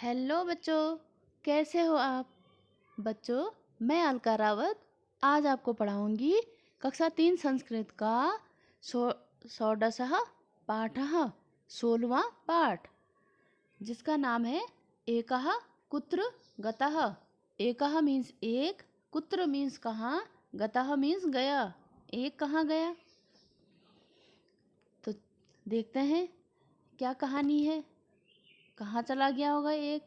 Hello बच्चों, कैसे हो आप? बच्चों, मैं अलका रावत आज आपको पढ़ाऊंगी कक्षा 3 संस्कृत का षोडशः पाठः 16वां पाठ, जिसका नाम है एकः कुत्र गतः। एकः मीन्स एक, कुत्र मीन्स कहाँ, गतः मीन्स गया, एक कहाँ गया। तो देखते हैं क्या कहानी है, कहाँ चला गया होगा एक।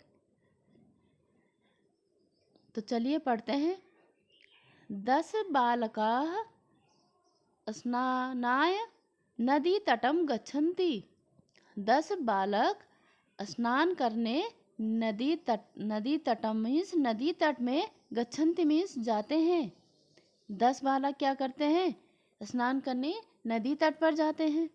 तो चलिए पढ़ते हैं। 10 बालकाः स्नानाय नदीतटं गच्छन्ति। 10 बालक स्नान करने नदी तटम मीन्स नदी तट में, गच्छन्ति मीन्स जाते हैं। 10 बालक क्या करते हैं? स्नान करने नदी तट पर जाते हैं।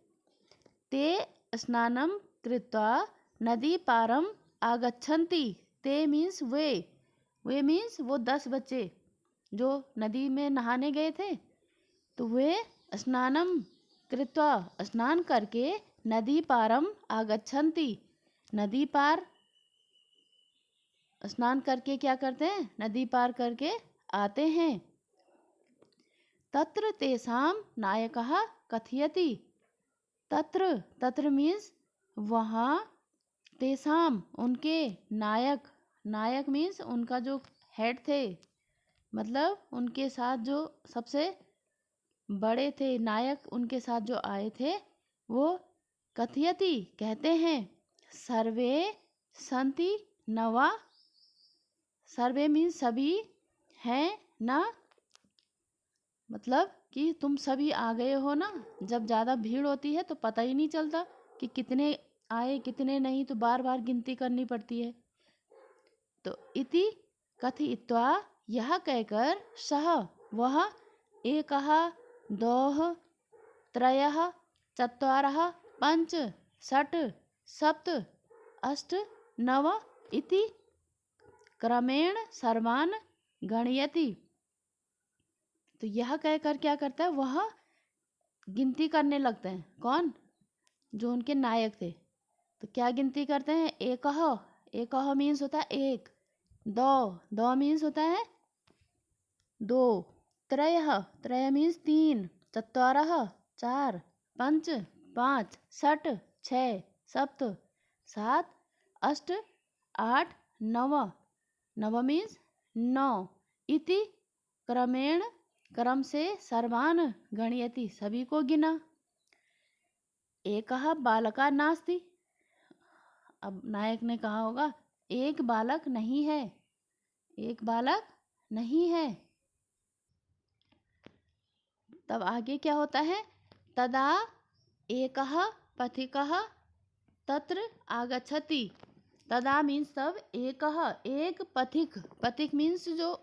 ते स्नानं कृत्वा नदी पारम आगच्छन्ति। ते मीन्स वे मीन्स वो 10 बच्चे जो नदी में नहाने गए थे, तो वे स्नानम कृत्वा स्नान करके नदी पारम आगच्छन्ति। नदी पार स्नान करके क्या करते हैं? नदी पार करके आते हैं। तत्र तेषां नायकः कथयति। तत्र मीन्स वहाँ, तेषाम उनके, नायक मीन्स उनका जो हेड थे, मतलब उनके साथ जो सबसे बड़े थे, नायक उनके साथ जो आए थे, वो कथयति कहते हैं। सर्वे संति नवा। सर्वे मीन्स सभी, हैं ना, मतलब कि तुम सभी आ गए हो ना। जब ज़्यादा भीड़ होती है तो पता ही नहीं चलता कि कितने आए कितने नहीं, तो बार बार गिनती करनी पड़ती है। तो इति कथयित्वा, यह कहकर, सह वह, एकः द्वौः त्रयः चत्वारः पञ्च षट् सप्त अष्ट नव इति क्रमेण सर्वान् गणयति। तो यह कहकर क्या करता है? वह गिनती करने लगते हैं। कौन? जो उनके नायक थे। तो क्या गिनती करते हैं? एकः मीन्स होता है एक। दो मीन्स होता है दो। त्रय मीन्स तीन। चत्वारः चार। पंच पाँच। षट् छः। सप्त सात। अष्ट आठ। नव मीन्स नौ। इति क्रमेण क्रम से, सर्वान गणयति सभी को गिना। एकः बालका नास्ति। अब नायक ने कहा होगा एक बालक नहीं है, एक बालक नहीं है। तब आगे क्या होता है? तदा एकः पथिकः तत्र आगच्छति। तदा मीन्स तब, एक पथिक मीन्स जो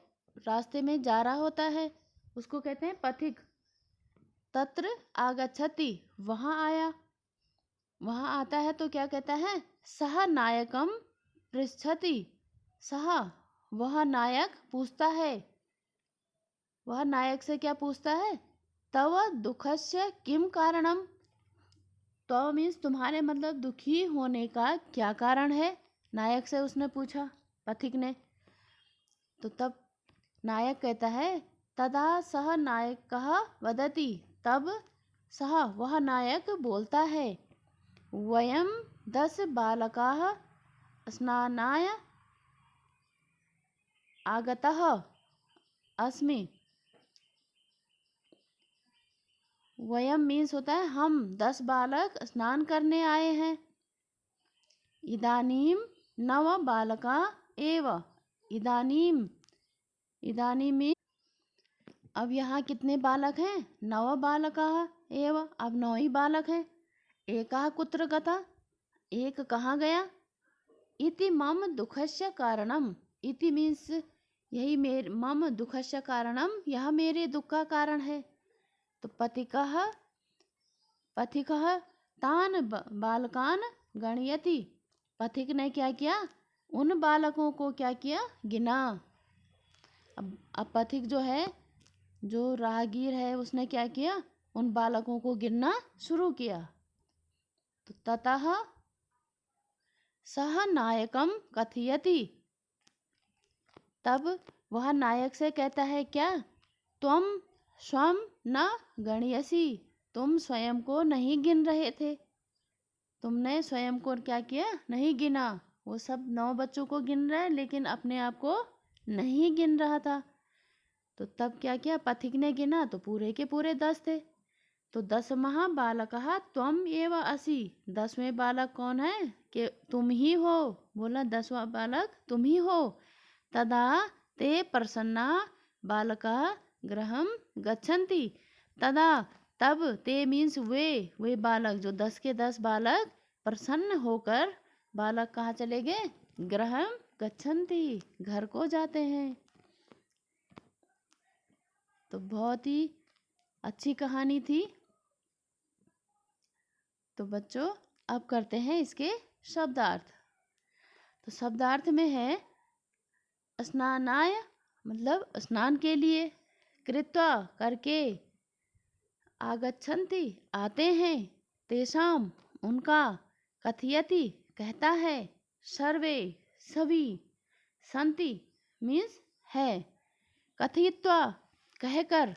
रास्ते में जा रहा होता है उसको कहते हैं पथिक। तत्र आगच्छति वहाँ आया, वहाँ आता है। तो क्या कहता है? सह नायकम पृच्छति। सह वह नायक पूछता है। वह नायक से क्या पूछता है? तव दुखस्य किम कारणम। तो मीन्स तुम्हारे, मतलब दुखी होने का क्या कारण है? नायक से उसने पूछा, पथिक ने। तो तब नायक कहता है, तदा सह नायकः वदति। तब सह वह नायक बोलता है, वयं 10 बालकाः स्नानाय आगतः अस्मि। वयम मीन्स होता है हम, 10 बालक स्नान करने आए हैं। इदानीम नव बालका एव। इदानीम में अब यहाँ कितने बालक हैं? 9 बालका एव। अब 9 ही बालक हैं। एकः कुत्र गतः, एक कहाँ गया। इति मम दुखस्य कारणम। इति मीन्स यही मेरे, मम दुखस्य कारणम, यह मेरे दुख का कारण है। तो पथिकः तान बालकान गणयति। पथिक ने क्या किया? उन बालकों को क्या किया? गिना। अब पथिक जो है, जो राहगीर है, उसने क्या किया? उन बालकों को गिनना शुरू किया। तो ततः सह नायकम कथयति। तब वह नायक से कहता है क्या, त्वम स्वम न गणयसि, तुम स्वयं को नहीं गिन रहे थे, तुमने स्वयं को क्या किया, नहीं गिना। वो सब 9 बच्चों को गिन रहा है लेकिन अपने आप को नहीं गिन रहा था। तो तब क्या किया, पथिक ने गिना तो पूरे के पूरे 10 थे। तो 10मः बालकः त्वम एव असि, 10वें बालक कौन है, कि तुम ही हो। बोला 10वां बालक तुम ही हो। तदा ते प्रसन्ना बालका गृहम गच्छन्ति। तदा तब, ते मीन्स वे बालक, जो 10 के 10 बालक प्रसन्न होकर बालक कहाँ चले गए, गृहम गच्छन्ति, घर को जाते हैं। तो बहुत ही अच्छी कहानी थी। तो बच्चों अब करते हैं इसके शब्दार्थ। तो शब्दार्थ में है स्नानाय मतलब स्नान के लिए, कृत्वा करके, आगच्छन्ति आते हैं, तेषाम उनका, कथयति कहता है, सर्वे सभी, सन्ति मीन्स है, कथयित्वा कहकर,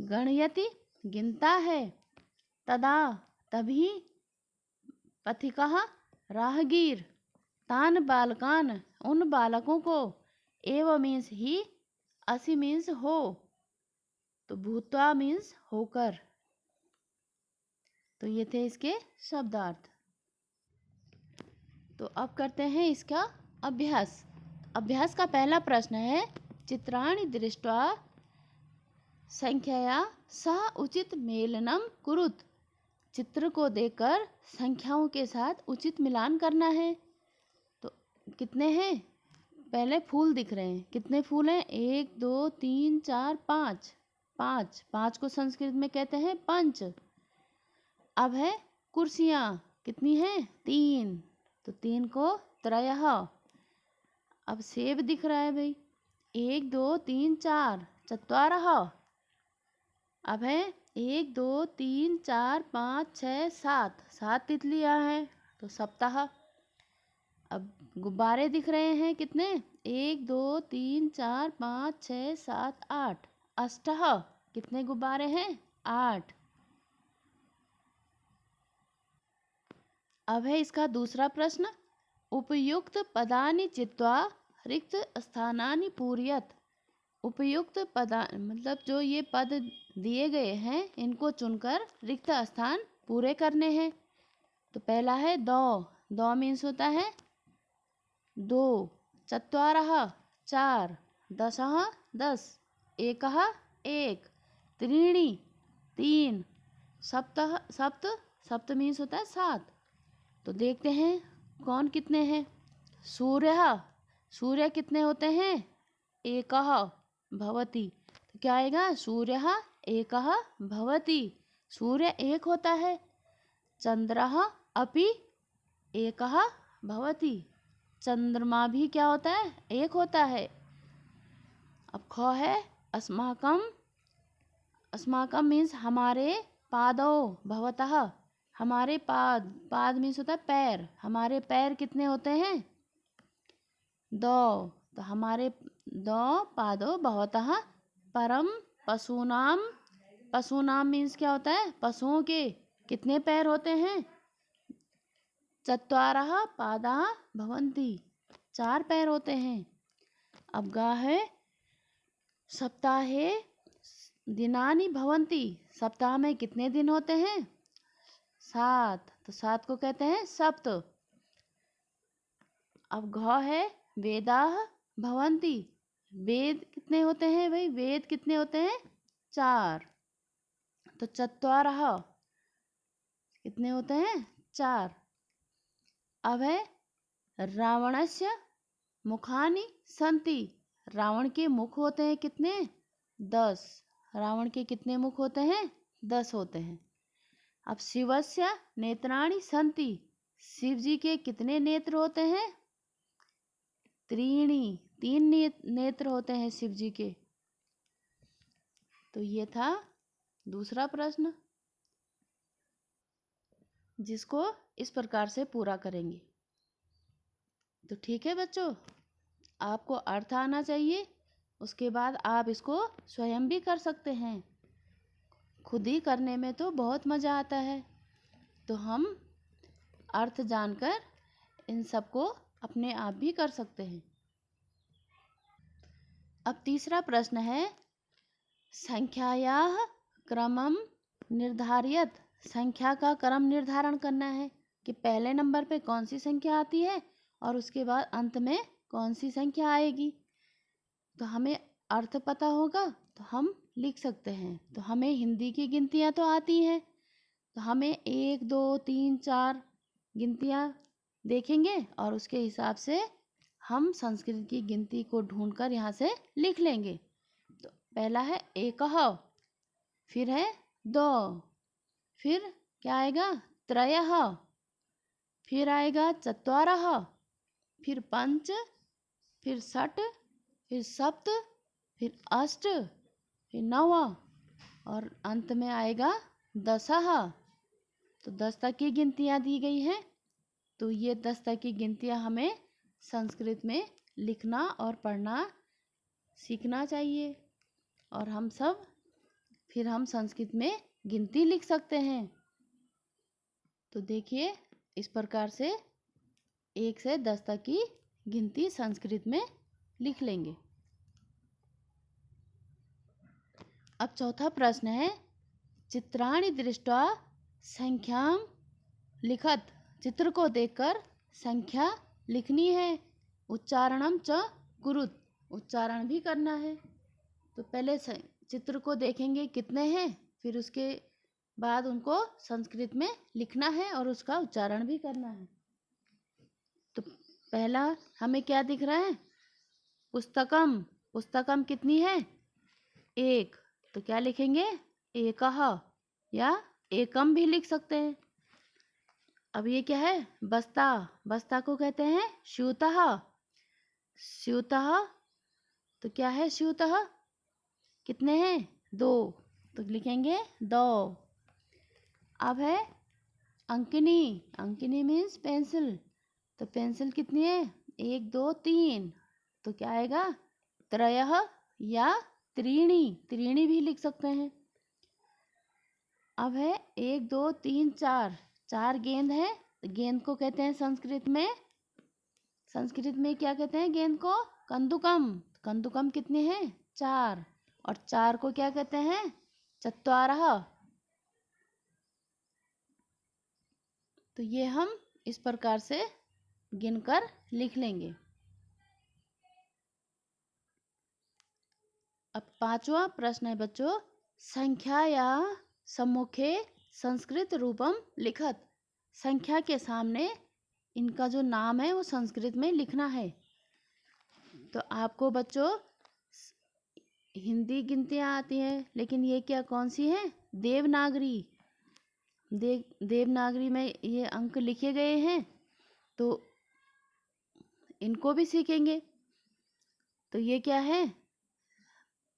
गणयति गिनता है, तदा तभी, पथिकः राहगीर, तान बालकान उन बालकों को, एव मीन्स ही, असि मीन्स हो, तो भूत्वा मीन्स होकर। तो ये थे इसके शब्दार्थ। तो अब करते हैं इसका अभ्यास। अभ्यास का पहला प्रश्न है, चित्राणि दृष्ट्वा संख्यया सह उचित मेलनम कुरुत। चित्र को देखकर संख्याओं के साथ उचित मिलान करना है। तो कितने हैं, पहले फूल दिख रहे हैं, कितने फूल हैं, 1 2 3 4 5, 5 को संस्कृत में कहते हैं पंच। अब है कुर्सियाँ, कितनी हैं, 3, तो 3 को त्रयः। अब सेब दिख रहा है भाई, 1 2 3 4, चत्वारः। अब है 1 2 3 4 5 6 7, 7 तितलियाँ हैं, तो सप्ताह। अब गुब्बारे दिख रहे हैं कितने, 1 2 3 4 5 6 7 8, अष्टः। कितने गुब्बारे हैं, 8। अब है इसका दूसरा प्रश्न, उपयुक्त पदानि चित्वा रिक्त स्थानानि पूरयत। उपयुक्त पदा मतलब जो ये पद दिए गए हैं इनको चुनकर रिक्त स्थान पूरे करने हैं। तो पहला है दो, दो मीन्स होता है 2, चत्वारः 4, दशः 10, एकः 1, त्रीणि 3, सप्तः सप्त मीन्स होता है 7। तो देखते हैं कौन कितने हैं। सूर्य कितने होते हैं, एकः भवति। तो क्या आएगा, सूर्यः एकः भवति, सूर्य एक होता है। चंद्रः अपि एकः भवति, चंद्रमा भी क्या होता है, एक होता है। अब ख है अस्माकम, अस्माकम मीन्स हमारे, पादौ भवतः, हमारे पाद मीन्स होता है पैर, हमारे पैर कितने होते हैं, 2। तो हमारे 2 पादौ भवतः परम पशूनाम, पशूनाम मीन्स क्या होता है, पशुओं के कितने पैर होते हैं, 4 पादाः भवन्ति, 4 पैर होते हैं। अब गा है सप्ताहे दिनानि भवन्ति, सप्ताह में कितने दिन होते हैं, 7। तो 7 को कहते हैं सप्त। अब घ है वेदाः भवन्ति, वेद कितने होते हैं भाई, वेद कितने होते हैं, 4। तो 4 कितने होते हैं, 4। अब है रावणस्य मुखानि सन्ति, रावण के मुख होते हैं कितने, 10। रावण के कितने मुख होते हैं, 10 होते हैं। अब शिवस्य नेत्राणि सन्ति, शिव जी के कितने नेत्र होते हैं, 3 नेत्र होते हैं शिव जी के। तो ये था दूसरा प्रश्न, जिसको इस प्रकार से पूरा करेंगे। तो ठीक है बच्चों, आपको अर्थ आना चाहिए, उसके बाद आप इसको स्वयं भी कर सकते हैं। खुद ही करने में तो बहुत मज़ा आता है। तो हम अर्थ जानकर इन सबको अपने आप भी कर सकते हैं। अब तीसरा प्रश्न है, संख्यायाः क्रमम निर्धारयत। संख्या का क्रम निर्धारण करना है कि पहले नंबर पे कौन सी संख्या आती है और उसके बाद अंत में कौन सी संख्या आएगी। तो हमें अर्थ पता होगा तो हम लिख सकते हैं। तो हमें हिंदी की गिनतियाँ तो आती हैं, तो हमें 1 2 3 4 गिनतियाँ देखेंगे और उसके हिसाब से हम संस्कृत की गिनती को ढूंढकर यहाँ से लिख लेंगे। तो पहला है एकः, फिर है 2, फिर क्या आएगा त्रयः, फिर आएगा चत्वारः, फिर 5, फिर 6, फिर 7, फिर 8, फिर 9 और अंत में आएगा 10। तो 10 तक की गिनतियाँ दी गई हैं। तो ये 10 तक की गिनतियाँ हमें संस्कृत में लिखना और पढ़ना सीखना चाहिए और हम सब फिर हम संस्कृत में गिनती लिख सकते हैं। तो देखिए, इस प्रकार से 1 से 10 तक की गिनती संस्कृत में लिख लेंगे। अब चौथा प्रश्न है, चित्राणि दृष्ट्वा संख्यां लिखत। चित्र को देखकर संख्या लिखनी है। उच्चारणम च कुरुत, उच्चारण भी करना है। तो पहले चित्र को देखेंगे कितने हैं, फिर उसके बाद उनको संस्कृत में लिखना है और उसका उच्चारण भी करना है। तो पहला हमें क्या दिख रहा है, पुस्तकम। पुस्तकम कितनी है 1, तो क्या लिखेंगे एकः या एकम भी लिख सकते हैं। अब ये क्या है बस्ता। बस्ता को कहते हैं स्यूतः। स्यूतः तो क्या है स्यूतः, कितने हैं 2, तो लिखेंगे 2। अब है अंकिनी। अंकिनी मीन्स पेंसिल। तो पेंसिल कितनी है 1 2 3, तो क्या आएगा त्रयः या त्रीणि। त्रीणि भी लिख सकते हैं। अब है 1 2 3 4, 4 गेंद है। गेंद को कहते हैं संस्कृत में क्या कहते हैं गेंद को, कंदुकम। कंदुकम कितने हैं 4, और 4 को क्या कहते हैं चत्वारः। तो ये हम इस प्रकार से गिनकर लिख लेंगे। अब पांचवा प्रश्न है बच्चों, संख्या या सम्मुखे संस्कृत रूपम लिखत। संख्या के सामने इनका जो नाम है वो संस्कृत में लिखना है। तो आपको बच्चों हिंदी गिनतियाँ आती हैं, लेकिन ये क्या कौन सी है देवनागरी। देवनागरी में ये अंक लिखे गए हैं, तो इनको भी सीखेंगे। तो ये क्या है,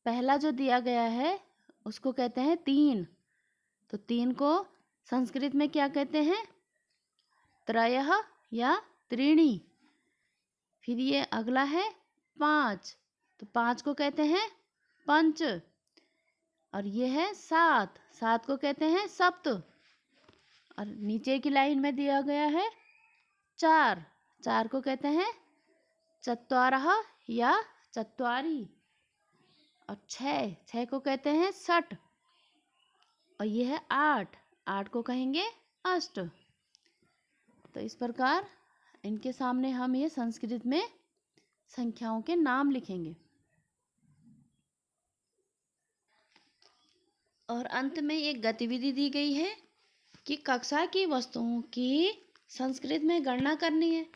पहला जो दिया गया है उसको कहते हैं 3। तो 3 को संस्कृत में क्या कहते हैं त्रयः या त्रीणि। फिर ये अगला है 5, तो 5 को कहते हैं पंच। और ये है 7, 7 को कहते हैं सप्त। और नीचे की लाइन में दिया गया है 4, 4 को कहते हैं चत्वारः या चत्वारी। और 6, 6 को कहते हैं षट। और ये है 8, 8 को कहेंगे अष्ट। तो इस प्रकार इनके सामने हम ये संस्कृत में संख्याओं के नाम लिखेंगे। और अंत में एक गतिविधि दी गई है कि कक्षा की वस्तुओं की संस्कृत में गणना करनी है।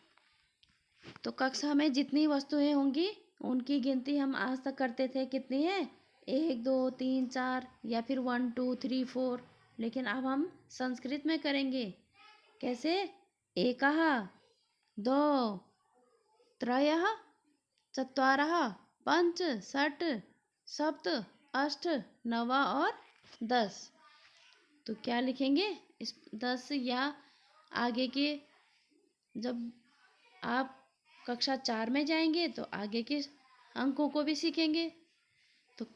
तो कक्षा में जितनी वस्तुएं होंगी उनकी गिनती हम आज तक करते थे, कितनी है 1 2 3 4 या फिर 1 2 3 4। लेकिन अब हम संस्कृत में करेंगे। कैसे, एकः 2 त्रयः चत्वारः 5 6 7 8 9 और 10। तो क्या लिखेंगे इस 10 या आगे के, जब आप कक्षा 4 में जाएंगे तो आगे के अंकों को भी सीखेंगे। तो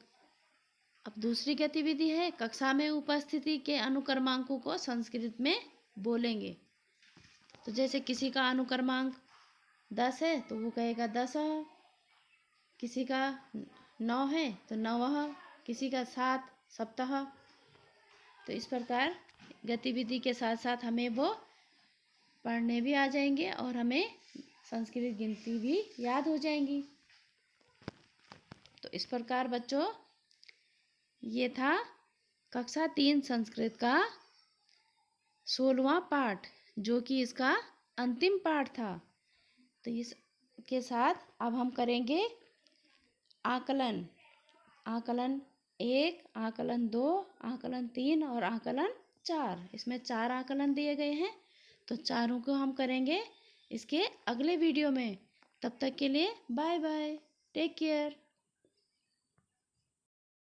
अब दूसरी गतिविधि है, कक्षा में उपस्थिति के अनुक्रमांकों को संस्कृत में बोलेंगे। तो जैसे किसी का अनुक्रमांक 10 है तो वो कहेगा 10, किसी का 9 है तो 9, किसी का 7 सप्ताह। तो इस प्रकार गतिविधि के साथ साथ हमें वो पढ़ने भी आ जाएंगे और हमें संस्कृत गिनती भी याद हो जाएंगी। तो इस प्रकार बच्चों ये था कक्षा 3 संस्कृत का 16वां पाठ, जो कि इसका अंतिम पाठ था। तो इसके साथ अब हम करेंगे आकलन। आकलन 1, आकलन 2, आकलन 3 और आकलन 4। इसमें 4 आकलन दिए गए हैं, तो चारों को हम करेंगे इसके अगले वीडियो में। तब तक के लिए बाय बाय, टेक केयर।